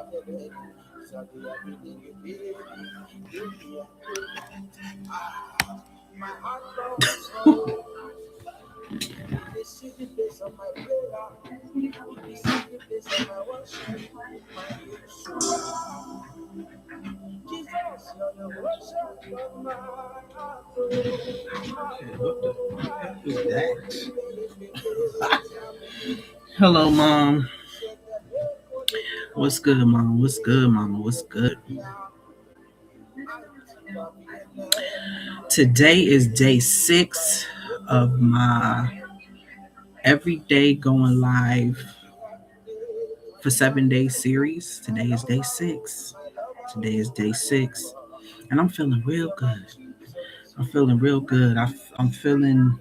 What is that? Hello, Mom. What's good, Mom? What's good, Mama? What's good? Today is day 6 of my everyday going live for 7 day series. Today is day 6. Today is day 6. And I'm feeling real good. I'm feeling real good. I'm feeling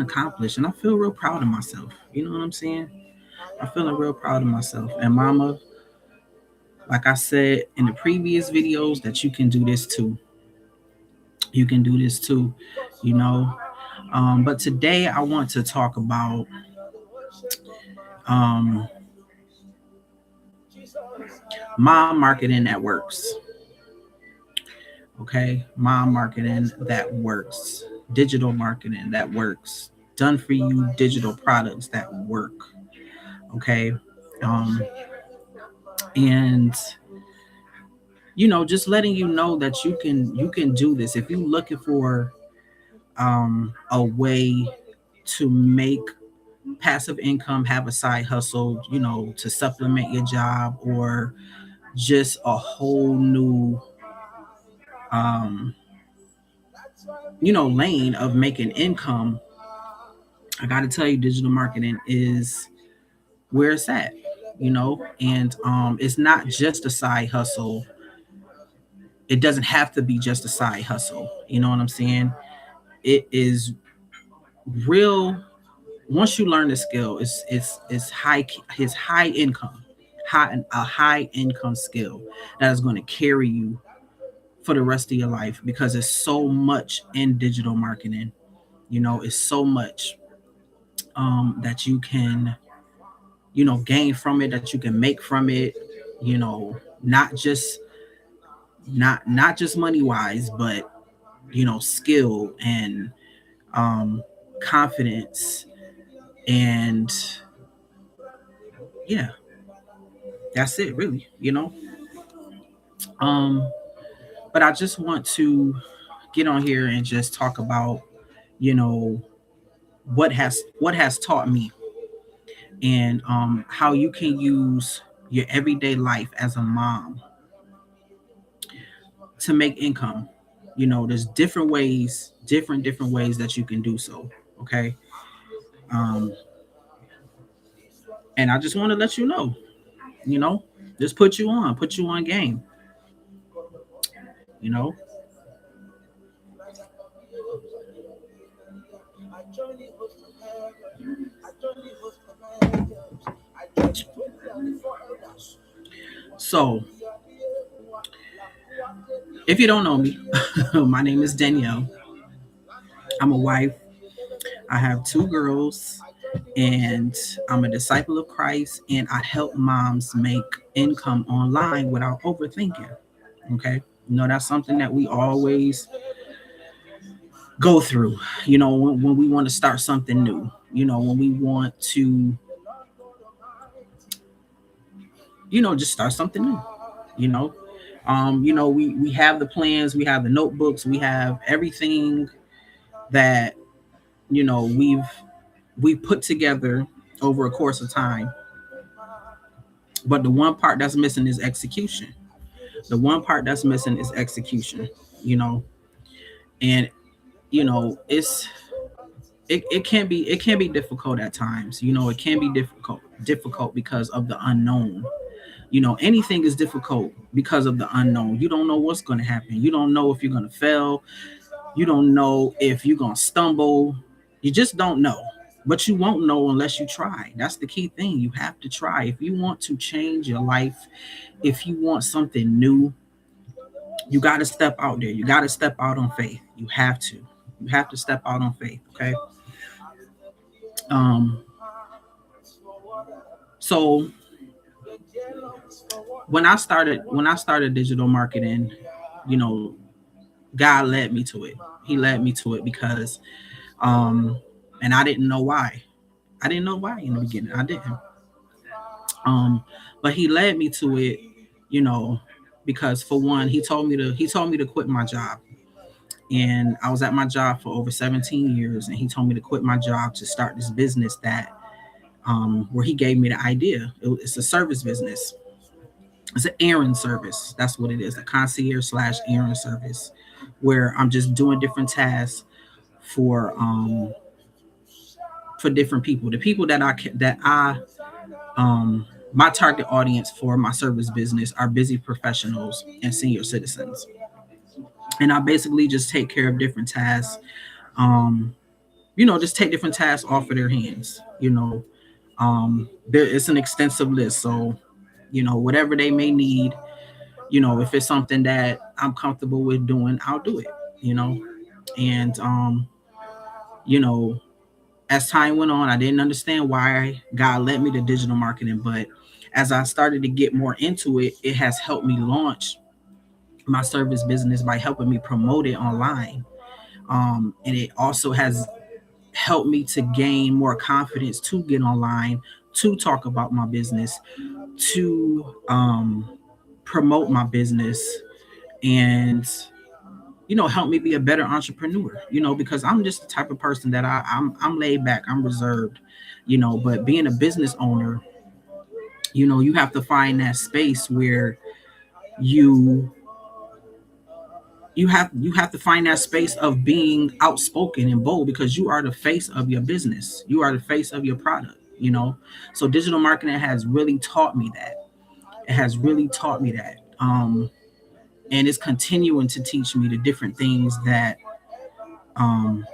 accomplished, and I feel real proud of myself. You know what I'm saying? I'm feeling real proud of myself. And Mama, like I said in the previous videos, that you can do this too. You can do this too, you know. But today I want to talk about mom marketing that works. Okay, mom marketing that works, digital marketing that works, done for you digital products that work. Okay, and just letting you know that you can do this if you're looking for a way to make passive income, have a side hustle, to supplement your job, or just a whole new lane of making income. I got to tell you, digital marketing is where it's at, and it's not just a side hustle. It doesn't have to be just a side hustle. You know what I'm saying? It is real. Once you learn the skill, it's high income, a high income skill that is going to carry you for the rest of your life, because it's so much in digital marketing. It's so much that you can gain from it, that you can make from it, not just money wise, but skill and confidence, and yeah, that's it really. But I just want to get on here and just talk about what has taught me, and how you can use your everyday life as a mom to make income. There's different ways that you can do so. Okay. um and I just want to let you know, you know just put you on game. you know so if you don't know me, my name is Danielle. I'm a wife. I have 2 girls, and I'm a disciple of Christ, and I help moms make income online without overthinking. Okay. That's something that we always go through, when we want to start something new, when we want to, just start something new, you know. We have the plans, we have the notebooks, we have everything that, we've put together over a course of time. But the one part that's missing is execution. The one part that's missing is execution, you know, and it can be difficult at times. It can be difficult because of the unknown. Anything is difficult because of the unknown. You don't know what's going to happen. You don't know if you're going to fail. You don't know if you're going to stumble. You just don't know. But you won't know unless you try. That's the key thing. You have to try. If you want to change your life, if you want something new, you got to step out there. You got to step out on faith. You have to. You have to step out on faith. Okay. Um. So when I started digital marketing, you know, God led me to it. He led me to it because um and I didn't know why. I didn't know why in the beginning. I didn't. Um but he led me to it, you know, because for one, he told me to quit my job. And I was at my job for over 17 years, and he told me to quit my job to start this business that where he gave me the idea. It's a service business. It's an errand service. That's what it is, a concierge slash errand service, where I'm just doing different tasks for um for different people. The people that I my target audience for my service business are busy professionals and senior citizens. And I basically just take care of different tasks. Um, just take different tasks off of their hands. It's an extensive list. So, whatever they may need, if it's something that I'm comfortable with doing, I'll do it. You know, and you know, as time went on, I didn't understand why God led me to digital marketing, but as I started to get more into it, it has helped me launch my service business by helping me promote it online. And it also has helped me to gain more confidence to get online, to talk about my business, to promote my business, and help me be a better entrepreneur. Because I'm just the type of person that I'm laid back, I'm reserved. But being a business owner, you have to find that space where you you have to find that space of being outspoken and bold, because you are the face of your business, you are the face of your product. So digital marketing has really taught me that. It has really taught me that. And it's continuing to teach me the different things that um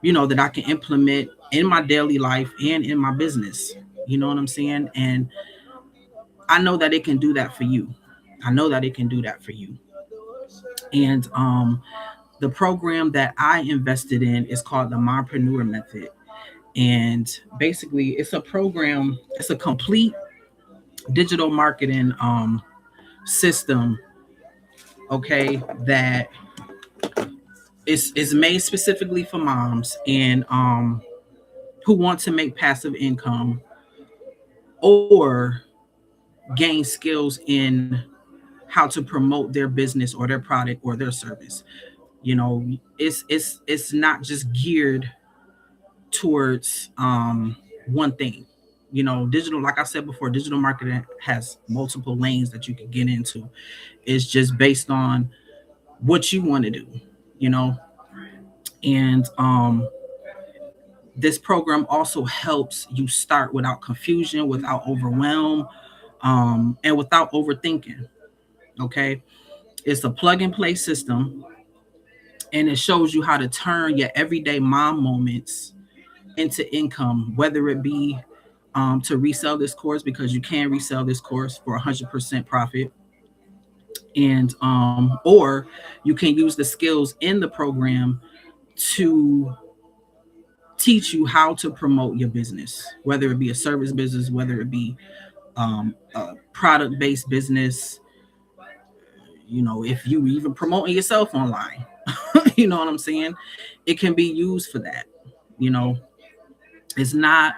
that I can implement in my daily life and in my business. You know what I'm saying? And I know that it can do that for you. I know that it can do that for you. And the program that I invested in is called the MomPreneur Method. And basically, it's a program, it's a complete digital marketing system, okay, that is made specifically for moms and who want to make passive income or gain skills in how to promote their business or their product or their service. You know, it's not just geared towards one thing. Digital, like I said before, digital marketing has multiple lanes that you can get into. It's just based on what you want to do, you know. And this program also helps you start without confusion, without overwhelm, and without overthinking. Okay, it's a plug and play system, and it shows you how to turn your everyday mom moments into income, whether it be to resell this course, because you can resell this course for 100% profit, and or you can use the skills in the program to teach you how to promote your business, whether it be a service business, whether it be a product based business. If you even promoting yourself online, you know what I'm saying? It can be used for that. You know, it's not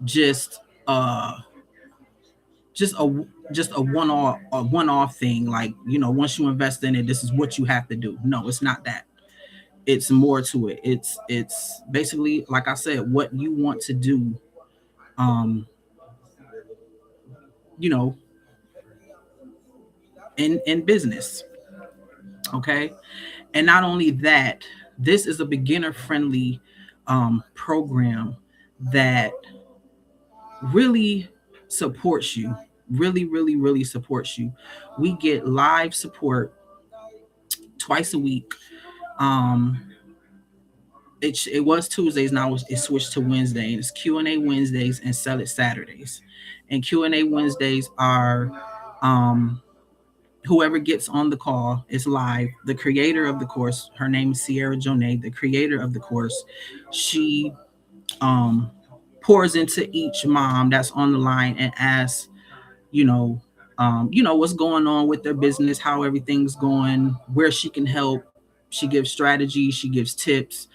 just uh just a just a one off thing, like, once you invest in it, this is what you have to do. No, it's not that. It's more to it. It's basically, like I said, what you want to do, um you know in business. Okay. And not only that, this is a beginner friendly program that really supports you, really, really, really supports you. We get live support twice a week. um it was Tuesdays, now it switched to Wednesday, and it's Q&A Wednesdays and Sell It Saturdays. And Q&A Wednesdays are um whoever gets on the call is live. The creator of the course, her name is Sierra Jonay, the creator of the course, she um pours into each mom that's on the line and asks, you know, what's going on with their business, how everything's going, where she can help. She gives strategies, she gives tips.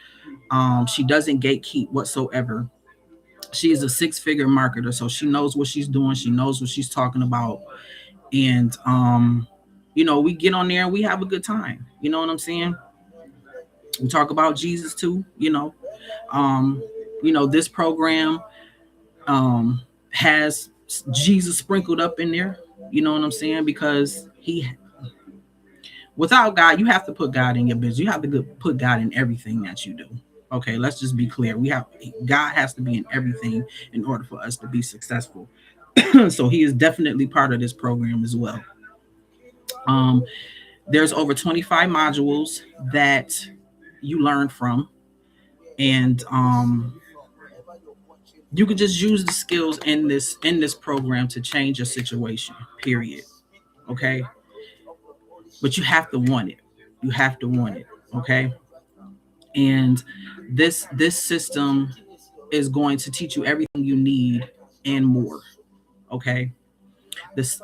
She doesn't gatekeep whatsoever. She is a six-figure marketer, so she knows what she's doing. She knows what she's talking about, and we get on there and we have a good time. You know what I'm saying? We talk about Jesus too. Um, this program has Jesus sprinkled up in there. You know what I'm saying? Because without God, you have to put God in your business. You have to put God in everything that you do. Okay, let's just be clear. God has to be in everything in order for us to be successful. So he is definitely part of this program as well. There's over 25 modules that you learn from, and you can just use the skills in this program to change your situation. Period. Okay, but you have to want it. You have to want it. Okay, and this system is going to teach you everything you need and more. Okay, this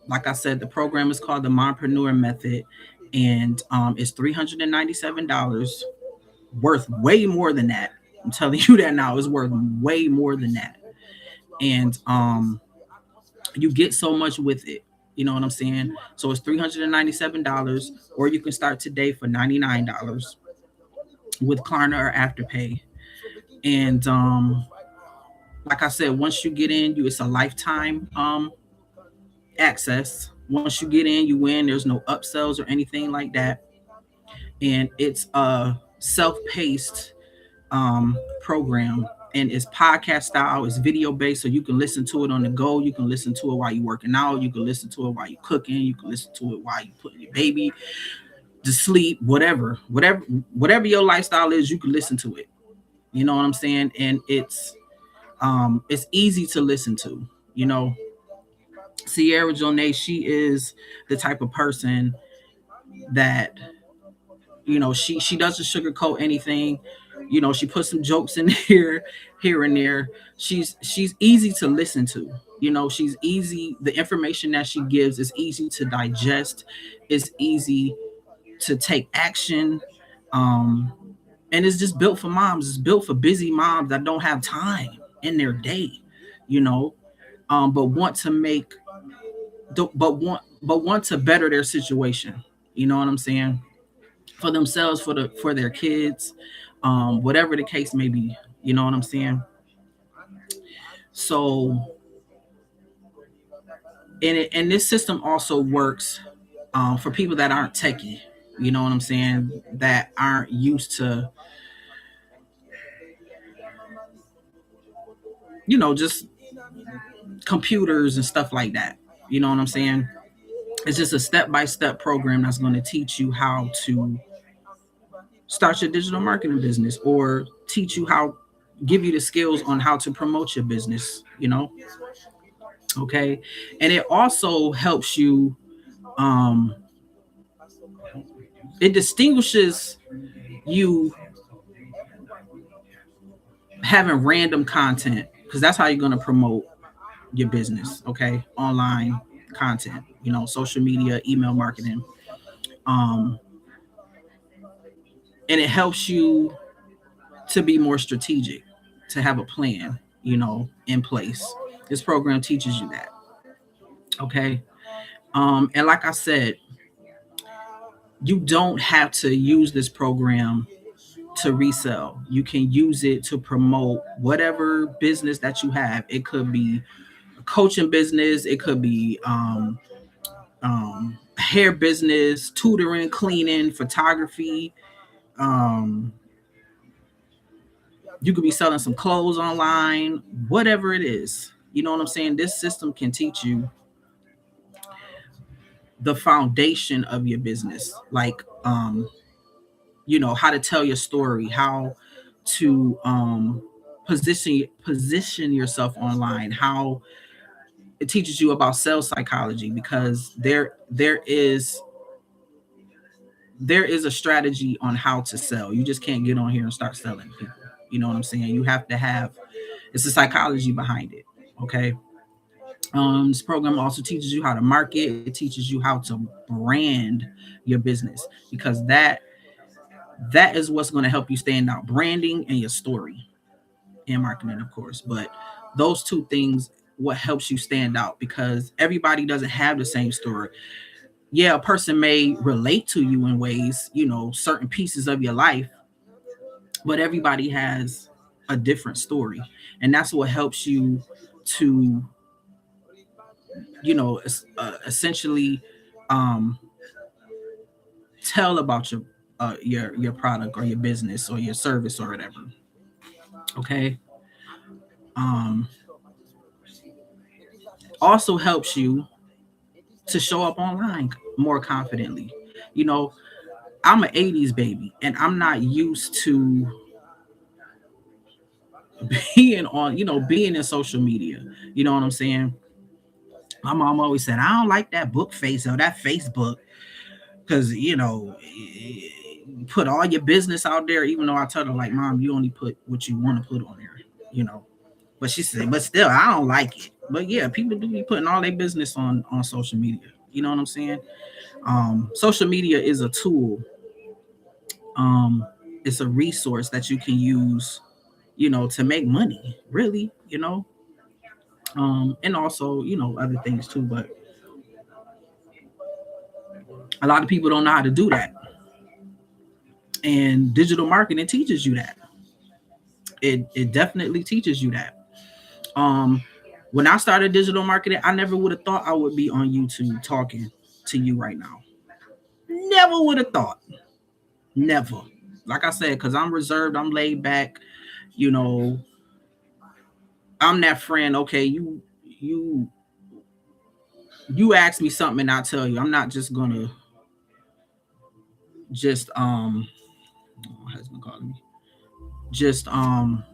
like I said, the program is called the MomPreneur Method, and it's $397, worth way more than that. I'm telling you that now, it's worth way more than that. And you get so much with it. You know what I'm saying? So it's $397, or you can start today for $99 with Klarna or Afterpay. And like I said, once you get in, it's a lifetime access. Once you get in, you win. There's no upsells or anything like that. And it's a self-paced program, and it's podcast style. It's video based, so you can listen to it on the go. You can listen to it while you're working out. You can listen to it while you're cooking. You can listen to it while you're putting your baby to sleep. Whatever your lifestyle is, you can listen to it. You know what I'm saying? And it's easy to listen to. Sierra Jonay, she is the type of person that she doesn't sugarcoat anything. She puts some jokes in here and there. She's easy to listen to. She's easy. The information that she gives is easy to digest. It's easy to take action. And it's just built for moms. It's built for busy moms that don't have time in their day, but want to make but want to better their situation. You know what I'm saying? For themselves, for their kids, whatever the case may be. You know what I'm saying? So, and this system also works for people that aren't techy. You know what I'm saying? That aren't used to, just computers and stuff like that. You know what I'm saying? It's just a step-by-step program that's going to teach you how to start your digital marketing business, or teach you give you the skills on how to promote your business. Okay. And it also helps you, it distinguishes you having random content, because that's how you're going to promote your business. Okay. Online content, social media, email marketing. And it helps you to be more strategic, to have a plan, in place. This program teaches you that. Okay. And like I said, you don't have to use this program to resell. You can use it to promote whatever business that you have. It could be a coaching business. It could be hair business, tutoring, cleaning, photography. You could be selling some clothes online, whatever it is. You know what I'm saying? This system can teach you the foundation of your business, like how to tell your story, how to position yourself online, how it teaches you about sales psychology, because there is a strategy on how to sell. You just can't get on here and start selling people. You know what I'm saying? You have to have It's the psychology behind it. Okay. This program also teaches you how to market. It teaches you how to brand your business, because that is what's going to help you stand out. Branding and your story, and marketing, of course. But those two things, what helps you stand out, because everybody doesn't have the same story. Yeah, a person may relate to you in ways, certain pieces of your life, but everybody has a different story. And that's what helps you to, essentially um, tell about your product or your business or your service or whatever. Okay. Um, Also helps you to show up online more confidently. You know, I'm an 80s baby and I'm not used to being in social media. You know what I'm saying? My mom always said, I don't like that book face or that Facebook, because, put all your business out there, even though I told her, like, Mom, you only put what you want to put on there, you know. But she said, but still, I don't like it. But yeah, people do be putting all their business on social media. You know what I'm saying? Social media is a tool. Um, it's a resource that you can use, to make money, really, and also, other things too. But a lot of people don't know how to do that. And digital marketing teaches you that. It definitely teaches you that. Um, when I started digital marketing, I never would have thought I would be on YouTube talking to you right now. Never would have thought. Never. Like I said, because I'm reserved, I'm laid back, you know, I'm that friend. Okay, you you ask me something and I tell you. I'm not just gonna just my husband calling me. Just I'm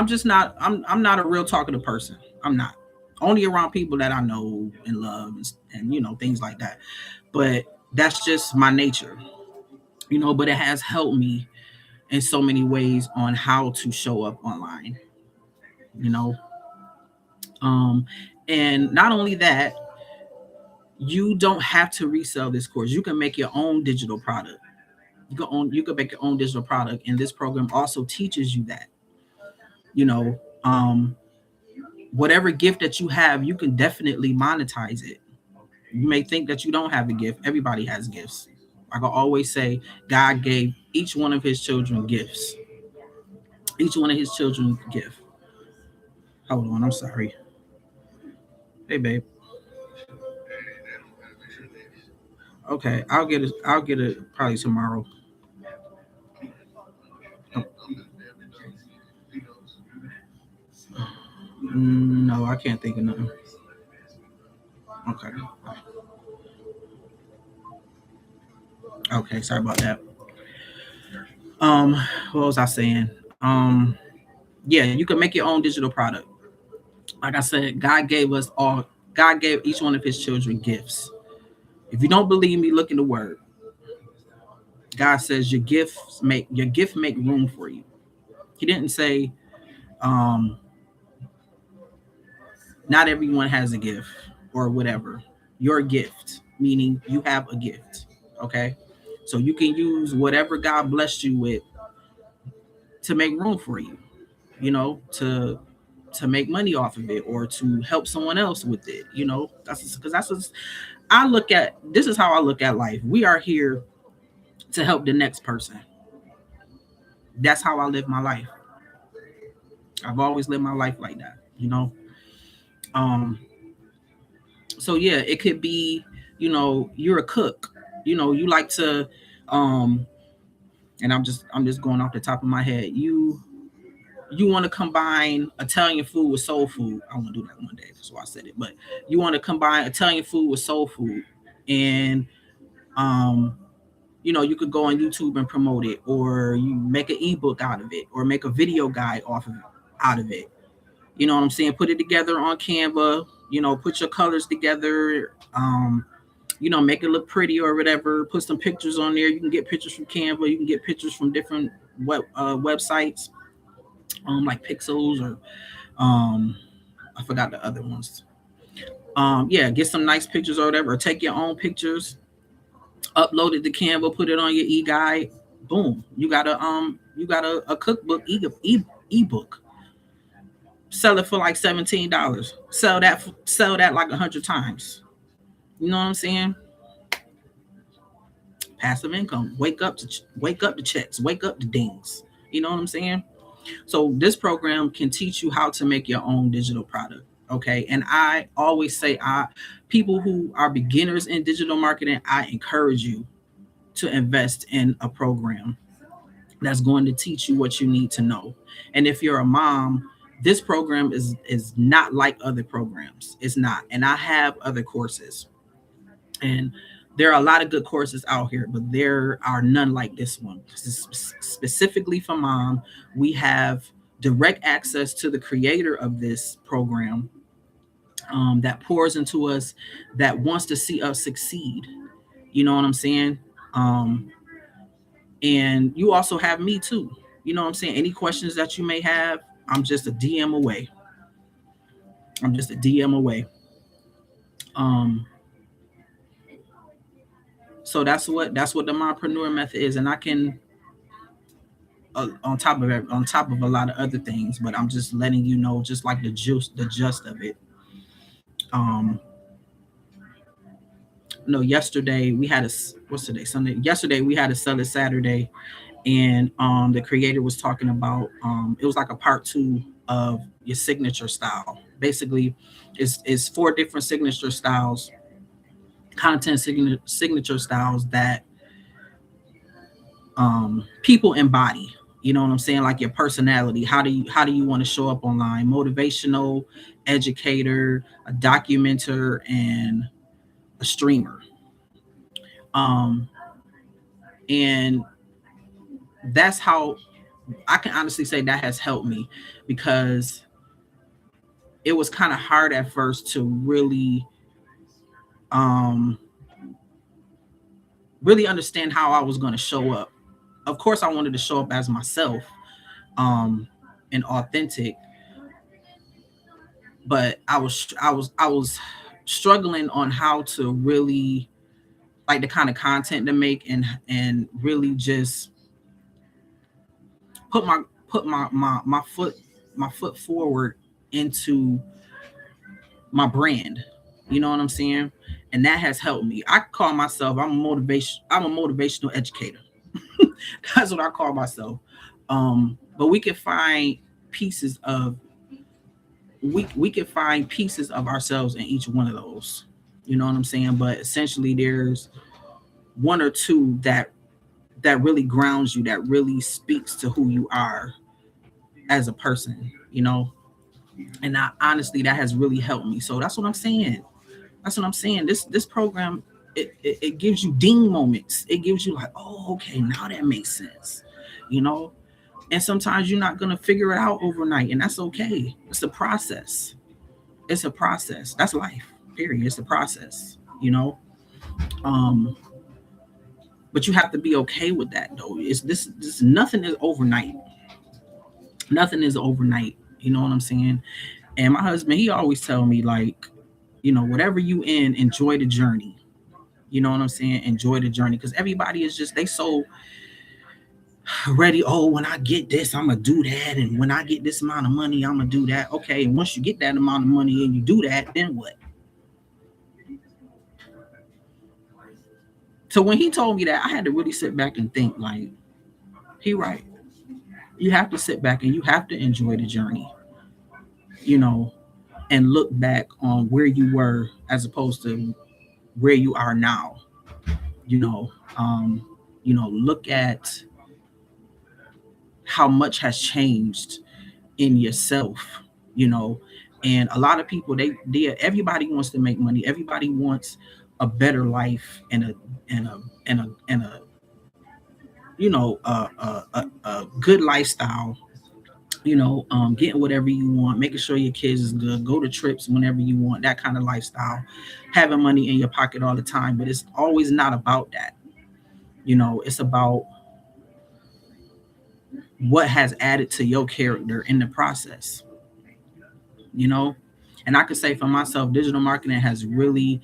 just not I'm not a real talkative person. I'm not. Only around people that I know and love, and things like that. But that's just my nature. But it has helped me in so many ways on how to show up online, you know. Um and not only that, you don't have to resell this course. You can make your own digital product. You can make your own digital product, and this program also teaches you that. You know, whatever gift that you have, you can definitely monetize it. You may think that you don't have a gift. Everybody has gifts. Like I always say, God gave each one of his children gifts. Each one of his children gift. Hold on, I'm sorry. Hey babe. Okay, I'll get it probably tomorrow. No, I can't think of nothing. Okay. Okay, sorry about that. Um, what was I saying? Yeah, you can make your own digital product. Like I said, God gave each one of his children gifts. If you don't believe me, look in the word. God says your gift make room for you. He didn't say um not everyone has a gift or whatever. Your gift, meaning you have a gift. Okay. So you can use whatever God blessed you with to make room for you, to make money off of it or to help someone else with it. That's because that's what I look at. This is how I look at life. We are here to help the next person. That's how I live my life. I've always lived my life like that. Um, so yeah, it could be, you're a cook. You like to, um, and I'm just going off the top of my head. You want to combine Italian food with soul food. I want to do that one day. That's why I said it. But you want to combine Italian food with soul food, and um, you could go on YouTube and promote it, or you make an ebook out of it, or make a video guide out of it. You know what I'm saying? Put it together on Canva. Put your colors together. Make it look pretty or whatever. Put some pictures on there. You can get pictures from Canva. You can get pictures from different websites. like pixels or I forgot the other ones. Yeah, get some nice pictures or whatever, or take your own pictures, upload it to Canva, put it on your e-guide. Boom, you got a cookbook ebook. Sell it for like $17. Sell that like 100 times. You know what I'm saying? Passive income. Wake up to checks. Wake up to dings. You know what I'm saying? So this program can teach you how to make your own digital product. Okay. And I always say, people who are beginners in digital marketing, I encourage you to invest in a program that's going to teach you what you need to know. And if you're a mom, this program is not like other programs. It's not. And I have other courses. And there are a lot of good courses out here, but there are none like this one. Specifically for mom, we have direct access to the creator of this program, that pours into us, that wants to see us succeed. You know what I'm saying? Um, and you also have me too. You know what I'm saying? Any questions that you may have, I'm just a DM away. I'm just a DM away. Um, so that's what the MomPreneur Method is, and I can, on top of on top of a lot of other things, but I'm just letting you know, just like the gist of it. Um, no, yesterday we had a what's today, Sunday. Yesterday we had a Sell It Saturday, and the creator was talking about, it was like a part two of your signature style. Basically, is four different signature styles, content signature styles that people embody. You know what I'm saying? Like your personality. How do you want to show up online? Motivational, educator, a documenter, and a streamer. Um, and that's how I can honestly say that has helped me, because it was kind of hard at first to um really understand how I was going to show up. Of course, I wanted to show up as myself, um, and authentic, but I was struggling on how to really, like, the kind of content to make, and really just put my foot forward into my brand. You know what I'm saying? And that has helped me. I call myself, I'm a motivational educator. That's what I call myself. But we can find pieces of we can find pieces of ourselves in each one of those. You know what I'm saying? But essentially there's one or two that really grounds you, that really speaks to who you are as a person, you know. And honestly, that has really helped me. So that's what I'm saying. That's what I'm saying. This program, it gives you ding moments. It gives you like, oh, okay, now that makes sense, you know. And sometimes you're not gonna figure it out overnight, and that's okay. It's a process. It's a process. That's life. Period. It's a process, you know. Um, but you have to be okay with that, though. It's this nothing is overnight. Nothing is overnight. You know what I'm saying? And my husband, he always tell me, like, you know, whatever you in, enjoy the journey. You know what I'm saying? Enjoy the journey, because everybody is just, they so ready. Oh, when I get this, I'm gonna do that, and when I get this amount of money, I'm gonna do that. Okay, and once you get that amount of money and you do that, then what? So when he told me that, I had to really sit back and think, like, he right. You have to sit back and you have to enjoy the journey, you know, and look back on where you were as opposed to where you are now. You know, um, look at how much has changed in yourself, you know. And a lot of people, they everybody wants to make money. Everybody wants a better life, and a a good lifestyle, you know, getting whatever you want, making sure your kids is good, go to trips whenever you want, that kind of lifestyle, having money in your pocket all the time. But it's always not about that. You know, it's about what has added to your character in the process, you know? And I could say for myself, digital marketing has really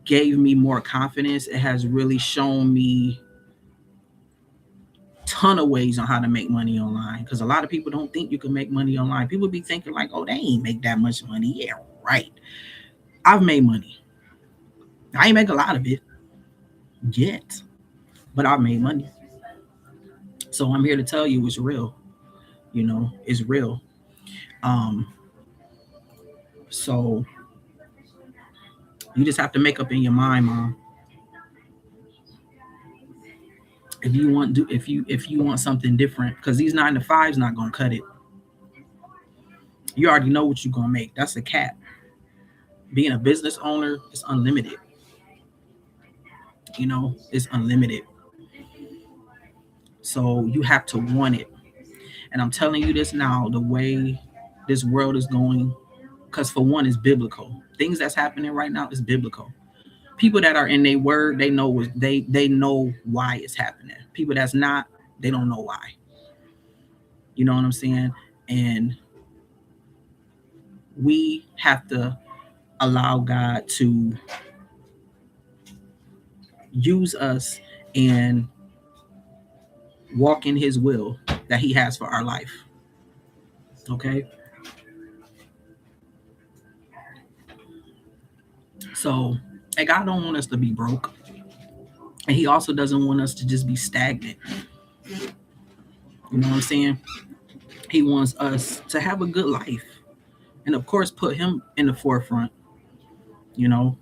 gave me more confidence. It has really shown me ton of ways on how to make money online, because a lot of people don't think you can make money online. People be thinking like, oh, they ain't make that much money. Yeah, right. I've made money. I ain't make a lot of it yet, but I've made money. So I'm here to tell you it's real. It's real. Um, so you just have to make up in your mind, Mom. If you want something different, because these 9 to 5's not gonna cut it. You already know what you're gonna make. That's a cap. Being a business owner is unlimited. It's unlimited. So you have to want it. And I'm telling you this now, the way this world is going, because for one, it's biblical. Things that's happening right now is biblical. People that are in their word, they know they know why it's happening. People that's not, they don't know why. You know what I'm saying? And we have to allow God to use us and walk in his will that he has for our life. Okay? So, and God don't want us to be broke. And he also doesn't want us to just be stagnant. You know what I'm saying? He wants us to have a good life. And of course, put him in the forefront. And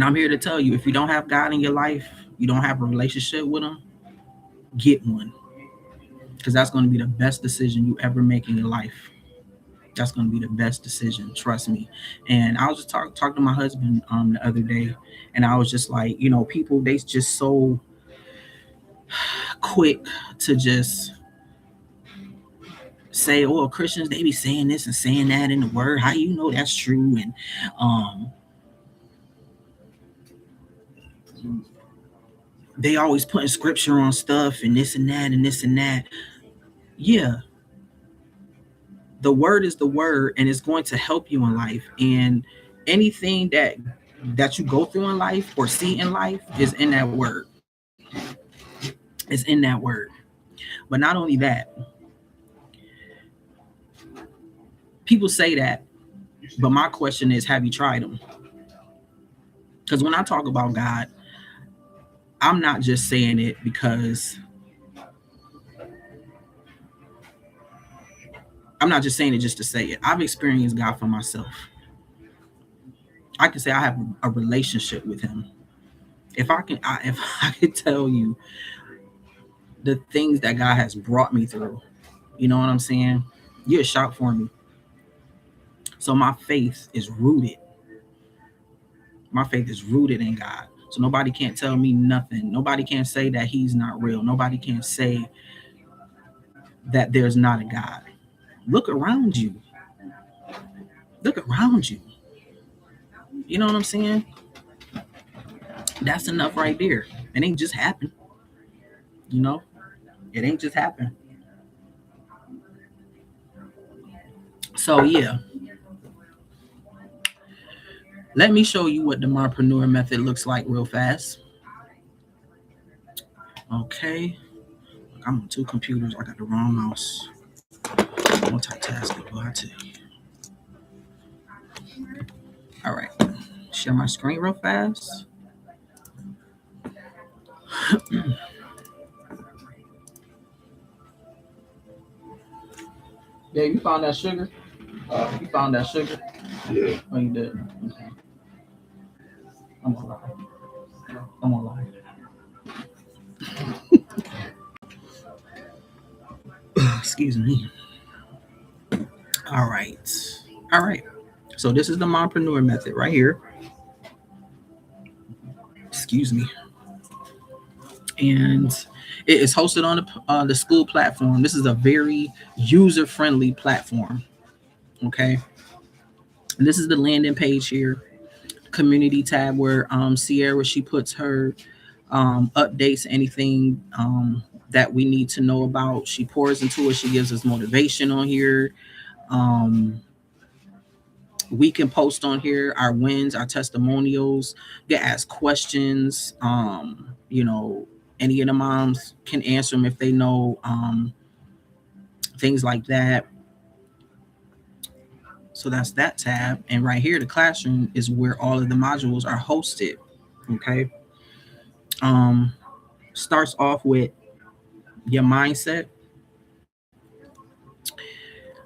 I'm here to tell you, if you don't have God in your life, you don't have a relationship with him, get one. Because that's going to be the best decision you ever make in your life. That's going to be the best decision. Trust me. And I was just talking to my husband the other day, and I was just like, people, they just so quick to just say, oh, Christians, they be saying this and saying that in the word. How you know that's true? And they always putting scripture on stuff and this and that and this and that. Yeah. The word is the word, and it's going to help you in life. And anything that you go through in life or see in life is in that word. It's in that word. But not only that, people say that, but my question is, have you tried them? Because when I talk about God, I'm not just saying it because I'm not just saying it just to say it. I've experienced God for myself. I can say I have a relationship with him. If I could tell you the things that God has brought me through, you know what I'm saying? You'll shout for me. So my faith is rooted. My faith is rooted in God. So nobody can't tell me nothing. Nobody can say that he's not real. Nobody can say that there's not a God. Look around you. Look around you. You know what I'm saying? That's enough right there. It ain't just happened. It ain't just happened. So yeah. Let me show you what the MomPreneur Method looks like real fast. Okay. I'm on 2 computers. I got the wrong mouse. Multitasking, boy, I tell you. All right. Share my screen real fast. Yeah, you found that sugar? You found that sugar? Yeah. Oh, you did? Okay. I'm gonna lie. I'm gonna lie. Excuse me. All right. So this is the MomPreneur Method right here. Excuse me. And it is hosted on the school platform. This is a very user-friendly platform. Okay. And this is the landing page here. Community tab where Sierra, she puts her updates, anything that we need to know about. She pours into it. She gives us motivation on here. Um, we can post on here our wins, our testimonials, get asked questions. Any of the moms can answer them if they know, things like that. So that's that tab. And right here, the classroom is where all of the modules are hosted. Okay. Um, Starts off with your mindset.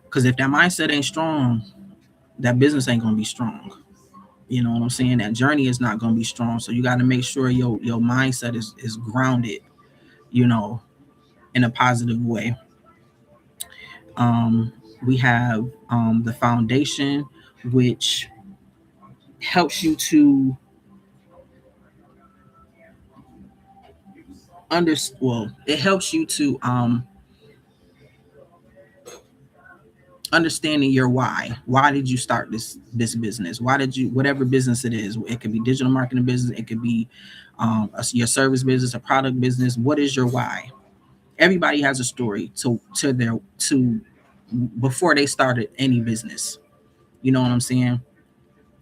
Because if that mindset ain't strong, that business ain't gonna be strong. You know what I'm saying? That journey is not gonna be strong. So you got to make sure your mindset is grounded, you know, in a positive way. Um, we have the foundation, which helps you to it helps you to understanding your why. Why did you start this business? Why did you, whatever business it is? It could be digital marketing business, it could be your service business, a product business. What is your why? Everybody has a story to before they started any business. You know what I'm saying?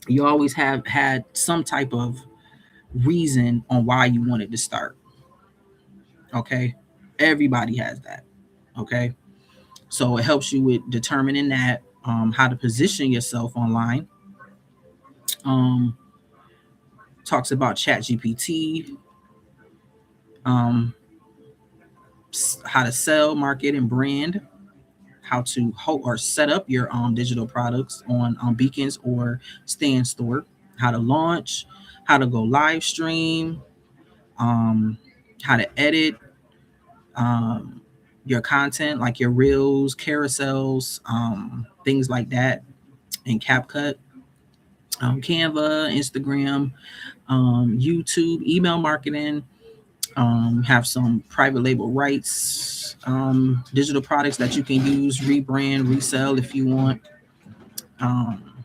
You always have had some type of reason on why you wanted to start. Okay, everybody has that. Okay, so it helps you with determining that, how to position yourself online. um Talks about chat gpt, um how to sell, market, and brand, how to or set up your digital products on beacons or stand store, how to launch, how to go live stream, um how to edit um your content, like your reels, carousels, things like that, in CapCut, Canva, Instagram, YouTube, email marketing. Have some private label rights, digital products that you can use, rebrand, resell if you want. Um,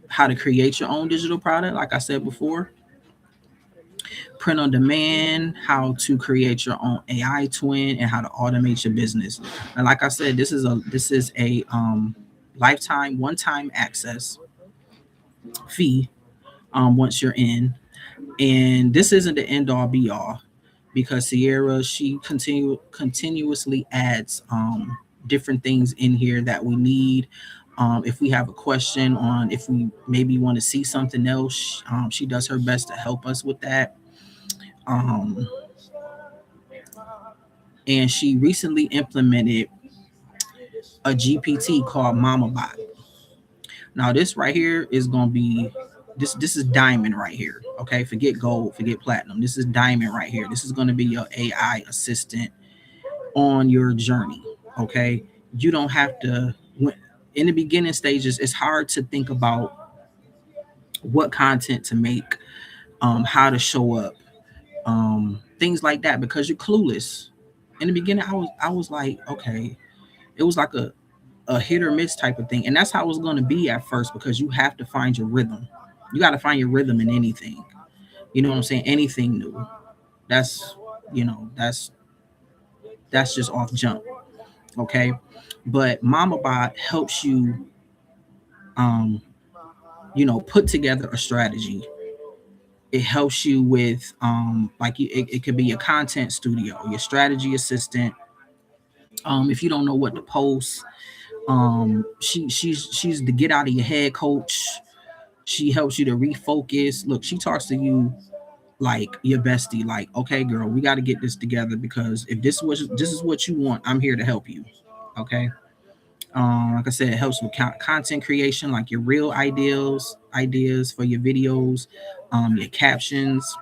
how to create your own digital product, like I said before. Print on demand, how to create your own AI twin, and how to automate your business. And like I said, this is a lifetime, one-time access fee, once you're in. And this isn't the end all be all, because Sierra, she continuously adds different things in here that we need. If we have a question on, if we maybe want to see something else, she does her best to help us with that. Um, and she recently implemented a GPT called MamaBot. Now this right here is gonna be, this is diamond right here. Okay, forget gold, forget platinum. This is diamond right here. This is gonna be your AI assistant on your journey. Okay, you don't have to. In the beginning stages, it's hard to think about what content to make, how to show up, things like that, because you're clueless. In the beginning, I was like, okay, it was like a hit or miss type of thing, and that's how it was going to be at first, because you have to find your rhythm. You got to find your rhythm in anything. You know what I'm saying? Anything new. That's that's just off jump. Okay, but MamaBot helps you, um, put together a strategy. It helps you with, it could be your content studio, your strategy assistant. If you don't know what to post, she's the get out of your head coach. She helps you to refocus. Look, she talks to you like your bestie. Like, okay, girl, we got to get this together, because if this is what you want, I'm here to help you. Okay. Like I said, it helps with content creation, like your real ideas for your videos, your captions,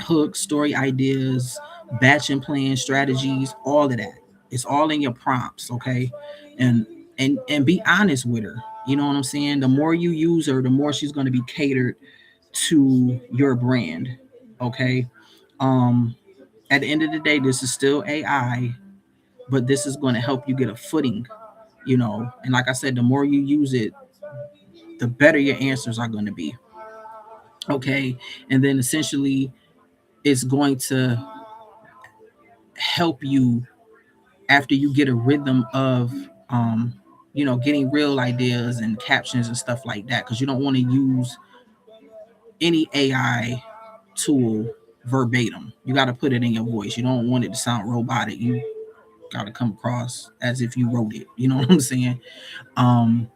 hooks, story ideas, batching plan strategies, all of that. It's all in your prompts, okay? And and be honest with her. You know what I'm saying? The more you use her, the more she's going to be catered to your brand, okay? Um, at the end of the day, this is still AI, but this is going to help you get a footing, And like I said, the more you use it, the better your answers are going to be, okay? And then essentially, it's going to help you after you get a rhythm of getting real ideas and captions and stuff like that, because you don't want to use any AI tool verbatim. You got to put it in your voice. You don't want it to sound robotic. You got to come across as if you wrote it. You know what I'm saying? um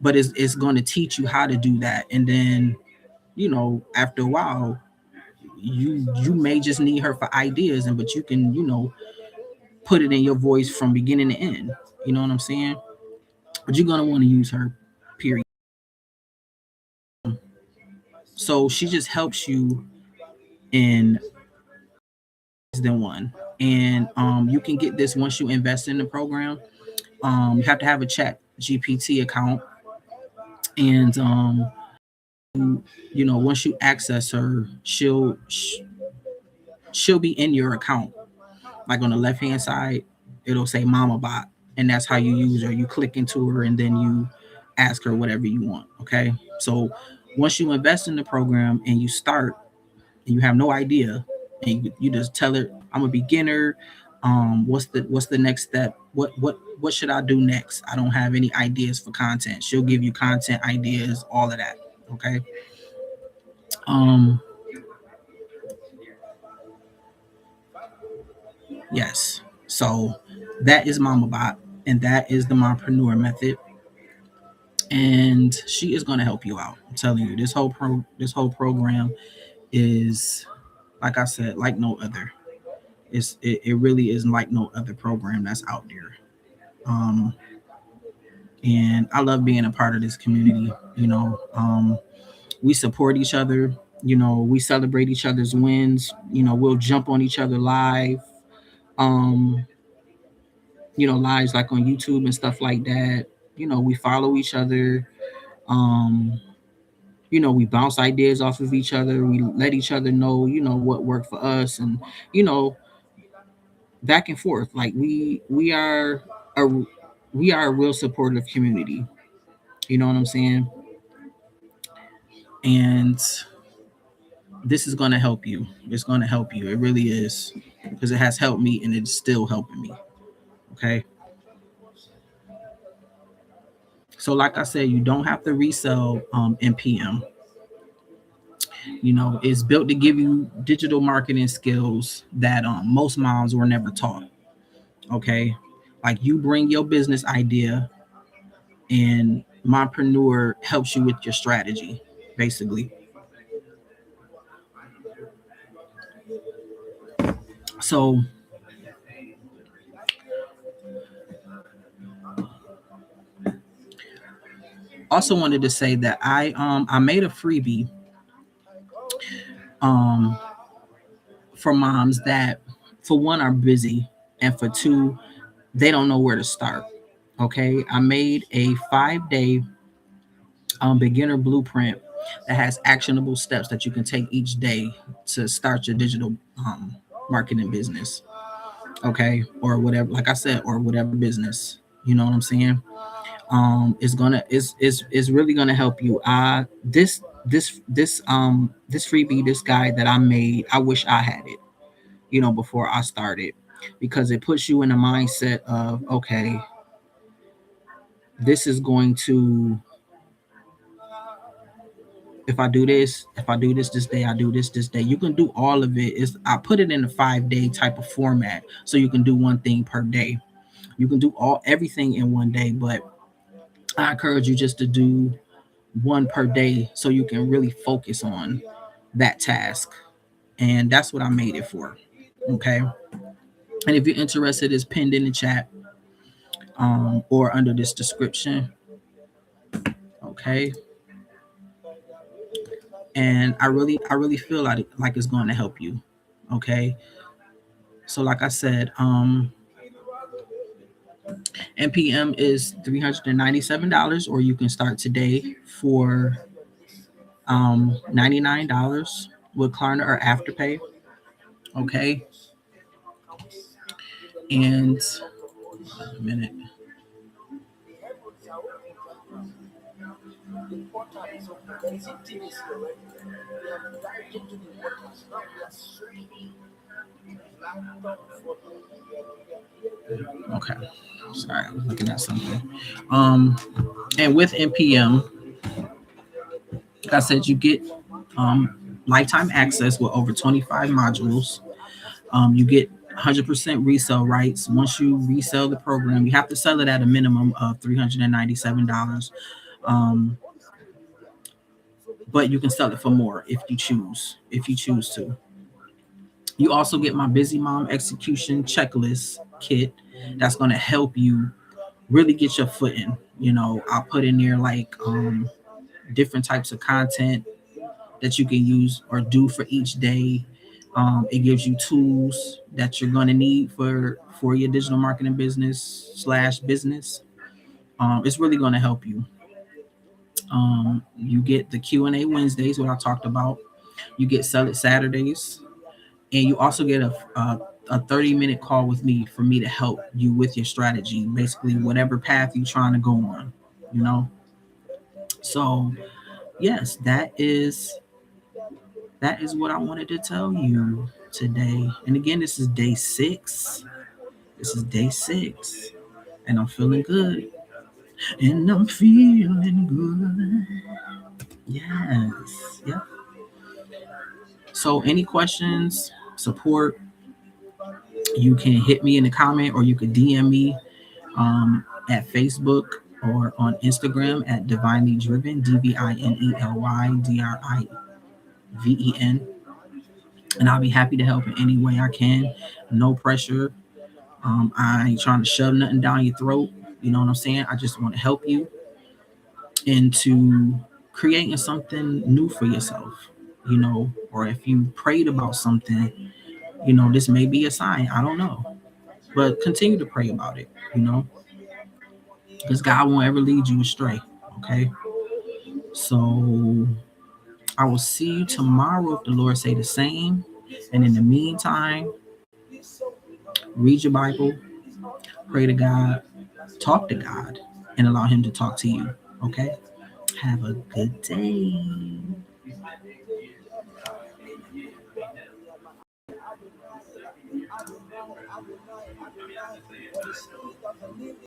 but it's going to teach you how to do that, and then after a while you may just need her for ideas, and but you can put it in your voice from beginning to end. You know what I'm saying? But you're going to want to use her, period. So she just helps you in than one. And you can get this once you invest in the program. You have to have a chat GPT account, and once you access her, she'll be in your account. Like on the left hand side, it'll say Mama Bot, and that's how you use her. You click into her, and then you ask her whatever you want. Okay, so once you invest in the program and you start, and you have no idea, and you just tell her, I'm a beginner. What's the next step? What should I do next? I don't have any ideas for content. She'll give you content ideas, all of that. Okay. Um, yes. So that is Mama Bot, and that is the Mompreneur Method, and she is going to help you out. I'm telling you, this whole program is, like I said, like no other. It really is like no other program that's out there. Um, and I love being a part of this community. We support each other. We celebrate each other's wins. We'll jump on each other live. Um, Lives like on YouTube and stuff like that. We follow each other. Um, we bounce ideas off of each other. We let each other know, what worked for us, and you know, back and forth. Like a we are a real supportive community. You know what I'm saying? And this is going to help you. It's going to help you. It really is, because it has helped me, and it's still helping me. Okay. So, like I said, you don't have to resell NPM. It's built to give you digital marketing skills that most moms were never taught. Okay. Like, you bring your business idea, and Mompreneur helps you with your strategy, basically. So, also wanted to say that I made a freebie um for moms that, for one, are busy, and for two, they don't know where to start. Okay, I made a 5-day beginner blueprint that has actionable steps that you can take each day to start your digital marketing business. Okay, or whatever, like I said, or whatever business. You know what I'm saying? It's really gonna help you. This freebie, this guide that I made, I wish I had it, before I started, because it puts you in a mindset of, okay, this is going to, if I do this day, I do this day. You can do all of it. I put it in a 5-day type of format, so you can do one thing per day. You can do everything in one day, but I encourage you just to do one per day, so you can really focus on that task. And that's what I made it for. Okay. And if you're interested, it's pinned in the chat, or under this description. Okay. And I really feel like it's going to help you. Okay. So, like I said, NPM is $397, or you can start today for $99 with Klarna or Afterpay. Okay. And a minute. Okay. Sorry, I was looking at something. And with NPM, like I said, you get lifetime access with over 25 modules. You get 100% resale rights. Once you resell the program, you have to sell it at a minimum of $397. Um, but you can sell it for more if you choose. If you choose to. You also get my Busy Mom execution checklist kit that's going to help you really get your foot in. You know, I'll put in there like different types of content that you can use or do for each day. It gives you tools that you're going to need for your digital marketing business/business. It's really going to help you. You get the Q&A Wednesdays, what I talked about. You get Sell It Saturdays, and you also get a 30-minute call with me for me to help you with your strategy, basically whatever path you're trying to go on. You know, so yes, that is what I wanted to tell you today. And again, this is day 6. This is day 6, and I'm feeling good. And I'm feeling good. Yes. Yep. So, any questions, support, you can hit me in the comment, or you could DM me at Facebook or on Instagram at Divinely Driven, DVINELYDRIVEN. And I'll be happy to help in any way I can. No pressure. I ain't trying to shove nothing down your throat. You know what I'm saying? I just want to help you into creating something new for yourself, you know, or if you prayed about something, you know, this may be a sign. I don't know. But continue to pray about it, you know, because God won't ever lead you astray. Okay. So I will see you tomorrow if the Lord say the same. And in the meantime, read your Bible, pray to God, talk to God, and allow Him to talk to you. Okay. Have a good day.